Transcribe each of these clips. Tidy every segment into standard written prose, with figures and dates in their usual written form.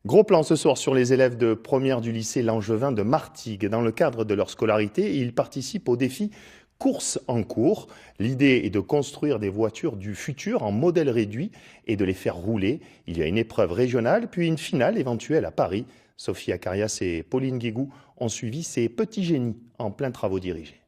Gros plan ce soir sur les élèves de première du lycée Langevin de Martigues. Dans le cadre de leur scolarité, ils participent au défi Course en cours. L'idée est de construire des voitures du futur en modèle réduit et de les faire rouler. Il y a une épreuve régionale, puis une finale éventuelle à Paris. Sophie Acarias et Pauline Guégou ont suivi ces petits génies en plein travaux dirigés.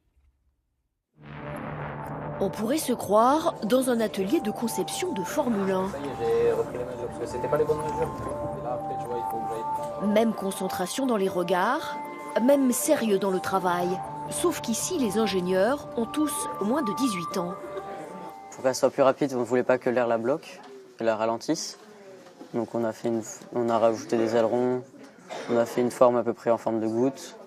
On pourrait se croire dans un atelier de conception de Formule 1. J'ai repris les mesures parce que c'était pas les bonnes mesures. Et là, après, tu vois, il faut que j'aille. Même concentration dans les regards, même sérieux dans le travail. Sauf qu'ici, les ingénieurs ont tous moins de 18 ans. Pour qu'elle soit plus rapide, on ne voulait pas que l'air la bloque, qu'elle la ralentisse. Donc on a rajouté des ailerons, on a fait une forme à peu près en forme de goutte.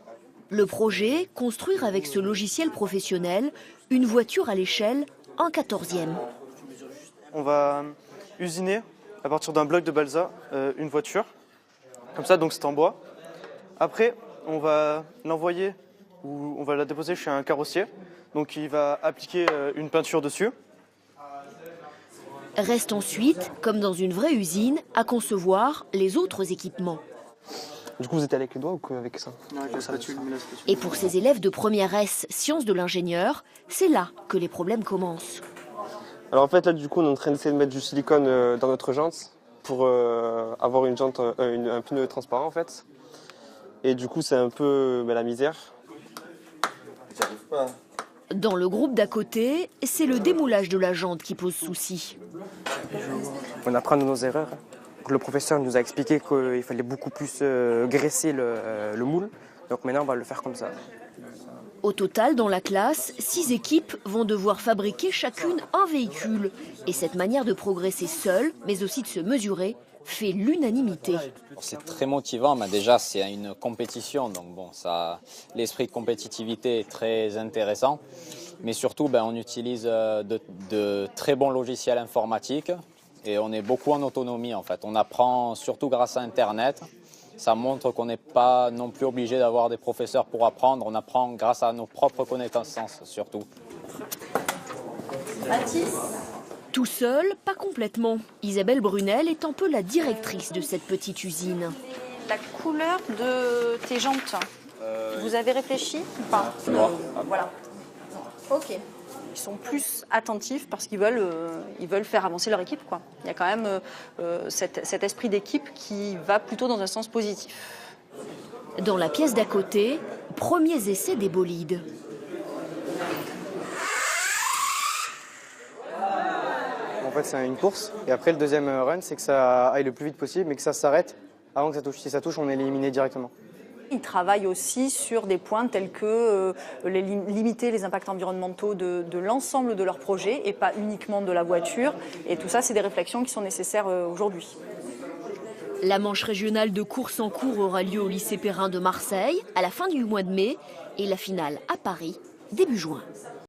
Le projet, construire avec ce logiciel professionnel une voiture à l'échelle 1/14e. On va usiner à partir d'un bloc de balsa une voiture, comme ça, donc c'est en bois. Après, on va l'envoyer ou on va la déposer chez un carrossier, donc il va appliquer une peinture dessus. Reste ensuite, comme dans une vraie usine, à concevoir les autres équipements. Du coup, vous êtes allé avec les doigts ou avec ça? Non, avec la spatule. Et pour ces élèves de première S, sciences de l'ingénieur, c'est là que les problèmes commencent. Alors en fait, là, du coup, on est en train d'essayer de mettre du silicone dans notre jante pour avoir une jante, un pneu transparent en fait. Et du coup, c'est un peu la misère. J'arrive pas. Dans le groupe d'à côté, c'est le démoulage de la jante qui pose souci. On apprend de nos erreurs. Le professeur nous a expliqué qu'il fallait beaucoup plus graisser le moule. Donc maintenant, on va le faire comme ça. Au total, dans la classe, 6 équipes vont devoir fabriquer chacune un véhicule. Et cette manière de progresser seule, mais aussi de se mesurer, fait l'unanimité. C'est très motivant, mais déjà c'est une compétition, donc bon, l'esprit de compétitivité est très intéressant. Mais surtout, on utilise de très bons logiciels informatiques et on est beaucoup en autonomie en fait. On apprend surtout grâce à Internet. Ça montre qu'on n'est pas non plus obligé d'avoir des professeurs pour apprendre. On apprend grâce à nos propres connaissances surtout. Mathis ? Tout seul, pas complètement. Isabelle Brunel est un peu la directrice de cette petite usine. La couleur de tes jantes, vous avez réfléchi ou pas? Voilà. Ok. Ils sont plus attentifs parce qu'ils veulent faire avancer leur équipe, quoi. Il y a quand même cet esprit d'équipe qui va plutôt dans un sens positif. Dans la pièce d'à côté, premiers essais des bolides. En fait, c'est une course. Et après, le deuxième run, c'est que ça aille le plus vite possible, mais que ça s'arrête avant que ça touche. Si ça touche, on est éliminé directement. Ils travaillent aussi sur des points tels que limiter les impacts environnementaux de l'ensemble de leur projet et pas uniquement de la voiture. Et tout ça, c'est des réflexions qui sont nécessaires aujourd'hui. La manche régionale de course en cours aura lieu au lycée Perrin de Marseille à la fin du mois de mai et la finale à Paris début juin.